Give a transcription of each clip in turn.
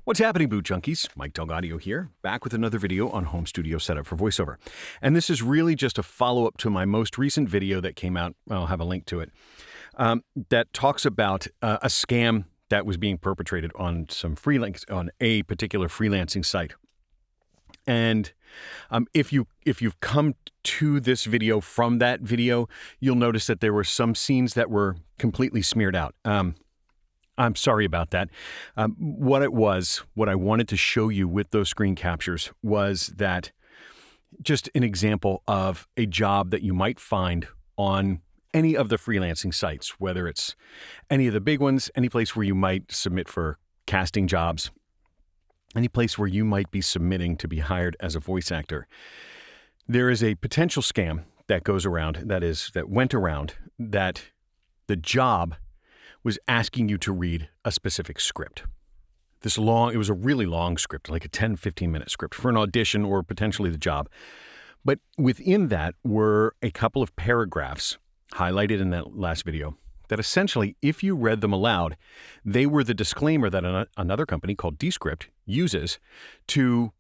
What's happening, Boot Junkies? Mike Delgadio here, back with another video on home studio setup for voiceover. And this is really just a follow-up to my most recent video that came out. I'll have a link to it. That talks about a scam that was being perpetrated on on a particular freelancing site. And if you've come to this video from that video, you'll notice that there were some scenes that were completely smeared out. I'm sorry about that. What I wanted to show you with those screen captures was that just an example of a job that you might find on any of the freelancing sites, whether it's any of the big ones, any place where you might submit for casting jobs, any place where you might be submitting to be hired as a voice actor. There is a potential scam that goes around, that went around, that the job was asking you to read a specific script. It was a really long script, like a 10, 15-minute script for an audition or potentially the job. But within that were a couple of paragraphs highlighted in that last video that essentially, if you read them aloud, they were the disclaimer that another company called Descript uses to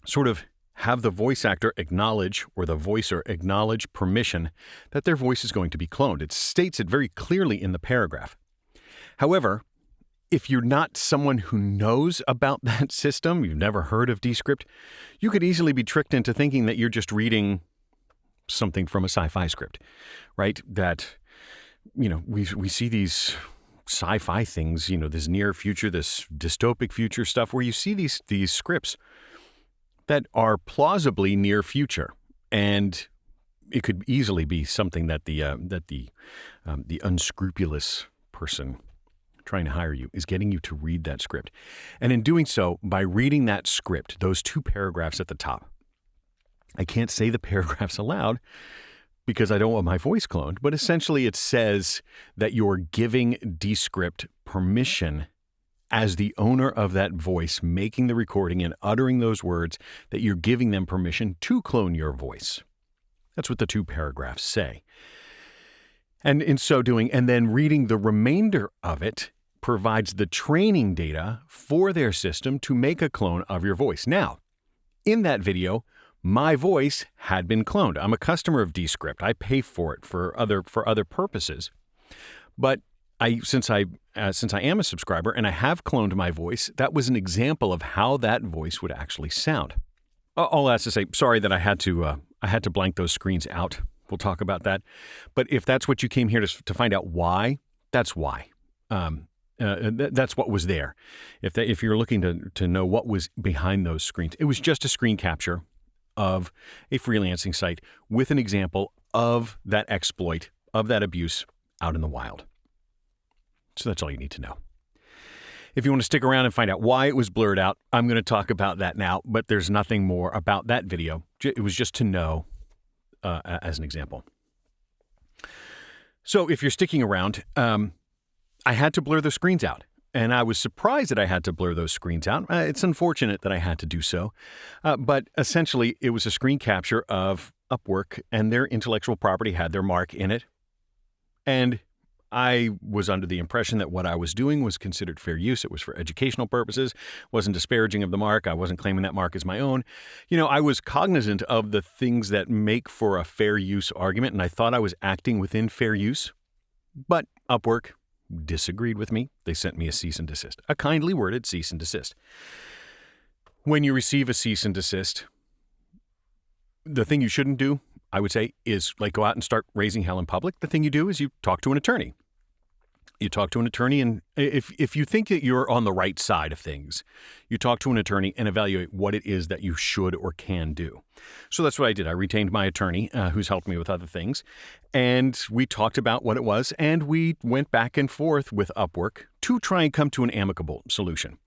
sort of have the voice actor acknowledge, or the voicer acknowledge permission that their voice is going to be cloned. It states it very clearly in the paragraph. However, if you're not someone who knows about that system, you've never heard of Descript, you could easily be tricked into thinking that you're just reading something from a sci-fi script, right? That, we see these sci-fi things, this near future, this dystopic future stuff where you see these scripts that are plausibly near future, and it could easily be something that the unscrupulous person trying to hire you is getting you to read that script. And in doing so, by reading that script, those two paragraphs at the top, I can't say the paragraphs aloud because I don't want my voice cloned, but essentially it says that you're giving Descript permission as the owner of that voice making the recording and uttering those words, that you're giving them permission to clone your voice. That's what the two paragraphs say. And in so doing, and then reading the remainder of it provides the training data for their system to make a clone of your voice. Now, in that video, my voice had been cloned. I'm a customer of Descript. I pay for it for other purposes. But since I am a subscriber and I have cloned my voice, that was an example of how that voice would actually sound. All that's to say, sorry that I had to blank those screens out. We'll talk about that. But if that's what you came here to find out why, that's why. That's what was there. If you're looking to know what was behind those screens, it was just a screen capture of a freelancing site with an example of that exploit, of that abuse out in the wild. So that's all you need to know. If you want to stick around and find out why it was blurred out, I'm going to talk about that now, but there's nothing more about that video. It was just to know as an example. So if you're sticking around, I had to blur the screens out, and I was surprised that I had to blur those screens out. It's unfortunate that I had to do so, but essentially it was a screen capture of Upwork, and their intellectual property had their mark in it. And I was under the impression that what I was doing was considered fair use. It was for educational purposes, wasn't disparaging of the mark. I wasn't claiming that mark as my own. I was cognizant of the things that make for a fair use argument, and I thought I was acting within fair use. But Upwork disagreed with me. They sent me a cease and desist, a kindly worded cease and desist. When you receive a cease and desist, the thing you shouldn't do, I would say, is go out and start raising hell in public. The thing you do is you talk to an attorney. You talk to an attorney, and if you think that you're on the right side of things, you talk to an attorney and evaluate what it is that you should or can do. So that's what I did. I retained my attorney, who's helped me with other things, and we talked about what it was, and we went back and forth with Upwork to try and come to an amicable solution.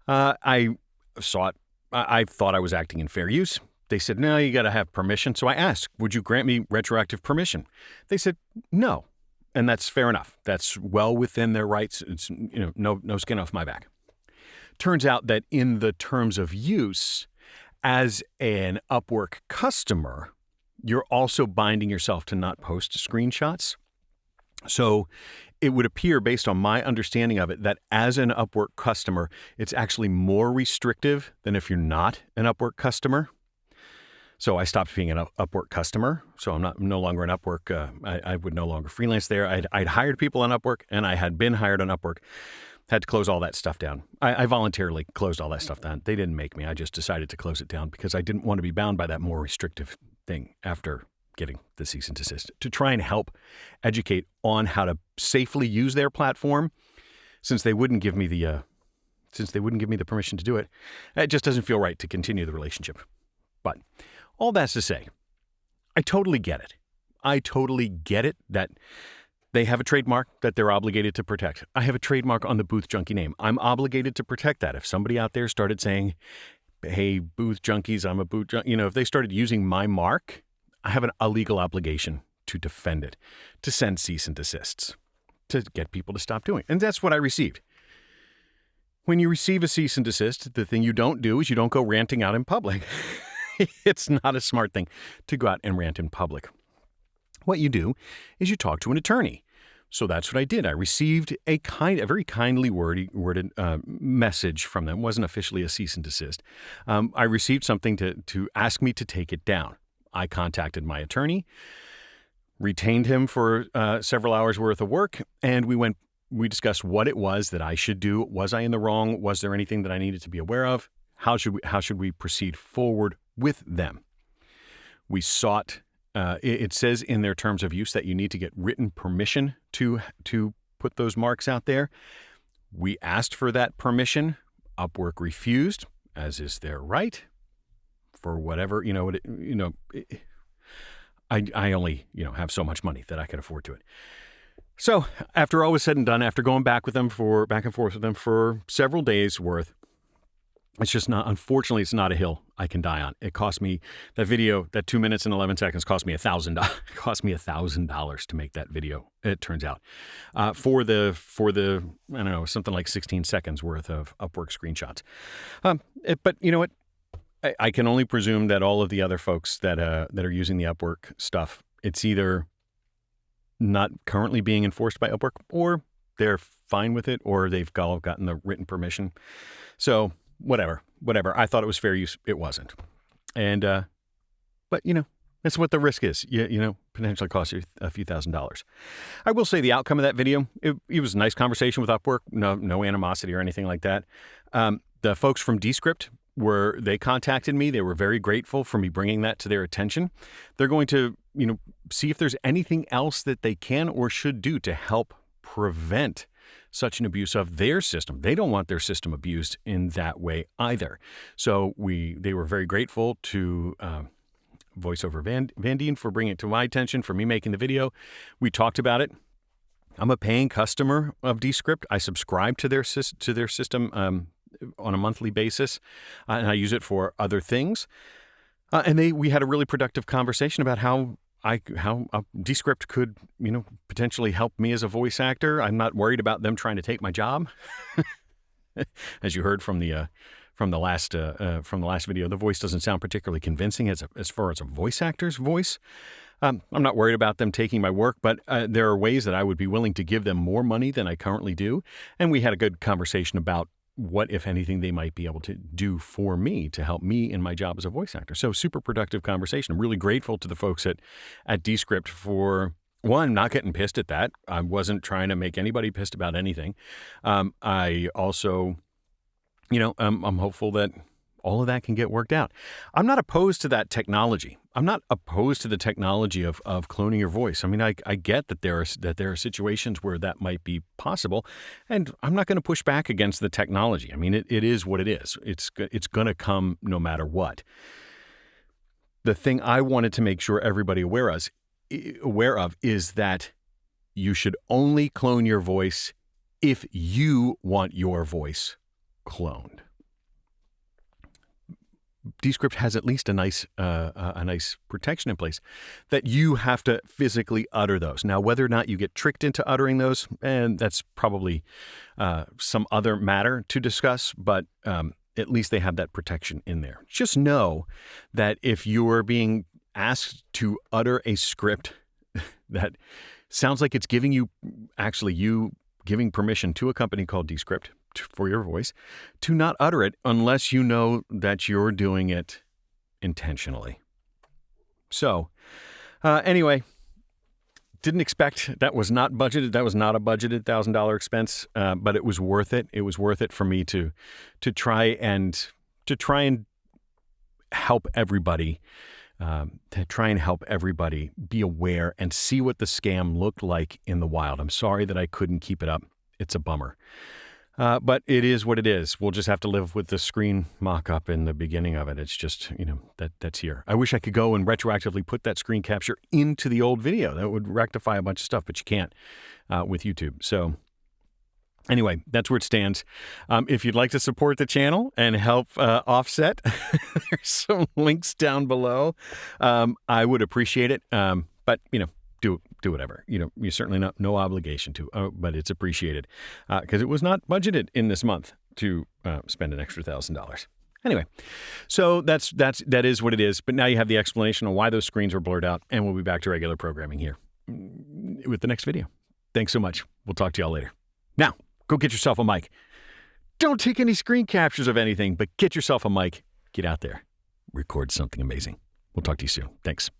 I thought I was acting in fair use. They said, no, you got to have permission. So I asked, would you grant me retroactive permission? They said, no. And that's fair enough. That's well within their rights. It's, no skin off my back. Turns out that in the terms of use, as an Upwork customer, you're also binding yourself to not post screenshots. So it would appear, based on my understanding of it, that as an Upwork customer, it's actually more restrictive than if you're not an Upwork customer. So I stopped being an Upwork customer. So I'm no longer an Upwork. I would no longer freelance there. I'd hired people on Upwork, and I had been hired on Upwork. Had to close all that stuff down. I voluntarily closed all that stuff down. They didn't make me. I just decided to close it down because I didn't want to be bound by that more restrictive thing after getting the cease and desist, to try and help educate on how to safely use their platform. Since they wouldn't give me the permission to do it, it just doesn't feel right to continue the relationship. But all that's to say, I totally get it. I totally get it that they have a trademark that they're obligated to protect. I have a trademark on the Booth Junkie name. I'm obligated to protect that. If somebody out there started saying, hey, Booth Junkies, I'm a Booth Junkie, if they started using my mark, I have a legal obligation to defend it, to send cease and desists, to get people to stop doing it. And that's what I received. When you receive a cease and desist, the thing you don't do is you don't go ranting out in public. It's not a smart thing to go out and rant in public. What you do is you talk to an attorney. So that's what I did. I received a very kindly worded message from them. It wasn't officially a cease and desist. I received something to ask me to take it down. I contacted my attorney, retained him for several hours worth of work, and we discussed what it was that I should do. Was I in the wrong? Was there anything that I needed to be aware of? How should we proceed forward with them? We sought, it says in their terms of use that you need to get written permission to put those marks out there. We asked for that permission. Upwork refused, as is their right. For whatever, I only, have so much money that I can afford to it. So after all was said and done, after going back and forth with them for several days worth, unfortunately, it's not a hill I can die on. It cost me, that video, that 2 minutes and 11 seconds cost me $1,000. It cost me $1,000 to make that video, it turns out, for the, I don't know, something like 16 seconds worth of Upwork screenshots. But you know what? I can only presume that all of the other folks that are using the Upwork stuff, it's either not currently being enforced by Upwork, or they're fine with it, or they've all gotten the written permission. So whatever. I thought it was fair use. It wasn't. And but that's what the risk is. Potentially cost you a few $1,000s. I will say the outcome of that video, it was a nice conversation with Upwork. No animosity or anything like that. The folks from Descript, they contacted me. They were very grateful for me bringing that to their attention. They're going to, see if there's anything else that they can or should do to help prevent such an abuse of their system. They don't want their system abused in that way either. So they were very grateful to VoiceOver Vandine for bringing it to my attention, for me making the video. We talked about it. I'm a paying customer of Descript. I subscribe to their system on a monthly basis, and I use it for other things. We had a really productive conversation about how Descript could, potentially help me as a voice actor. I'm not worried about them trying to take my job. As you heard from the last video, the voice doesn't sound particularly convincing as far as a voice actor's voice. I'm not worried about them taking my work, but there are ways that I would be willing to give them more money than I currently do. And we had a good conversation about what, if anything, they might be able to do for me to help me in my job as a voice actor. So super productive conversation. I'm really grateful to the folks at Descript for, one, not getting pissed at that. I wasn't trying to make anybody pissed about anything. I also, I'm hopeful that all of that can get worked out. I'm not opposed to that technology. I'm not opposed to the technology of cloning your voice. I mean, I get that there are situations where that might be possible, and I'm not going to push back against the technology. I mean, it is what it is. It's going to come no matter what. The thing I wanted to make sure everybody aware of is that you should only clone your voice if you want your voice cloned. Descript has at least a nice protection in place that you have to physically utter those. Now, whether or not you get tricked into uttering those, and that's probably some other matter to discuss, but at least they have that protection in there. Just know that if you are being asked to utter a script that Sounds like it's giving you giving permission to a company called Descript for your voice to not utter it unless you know that you're doing it intentionally. So, anyway, didn't expect, that was not budgeted. That was not a budgeted $1,000 expense, but it was worth it. It was worth it for me to try and help everybody. To try and help everybody be aware and see what the scam looked like in the wild. I'm sorry that I couldn't keep it up. It's a bummer. But it is what it is. We'll just have to live with the screen mock-up in the beginning of it. It's just, that's here. I wish I could go and retroactively put that screen capture into the old video. That would rectify a bunch of stuff, but you can't with YouTube. So anyway, that's where it stands. If you'd like to support the channel and help offset, there's some links down below. I would appreciate it. But, do whatever. You're certainly no obligation to, but it's appreciated because it was not budgeted in this month to spend an extra $1,000. Anyway, so that is what it is. But now you have the explanation on why those screens were blurred out, and we'll be back to regular programming here with the next video. Thanks so much. We'll talk to y'all later. Now, go get yourself a mic. Don't take any screen captures of anything, but get yourself a mic. Get out there. Record something amazing. We'll talk to you soon. Thanks.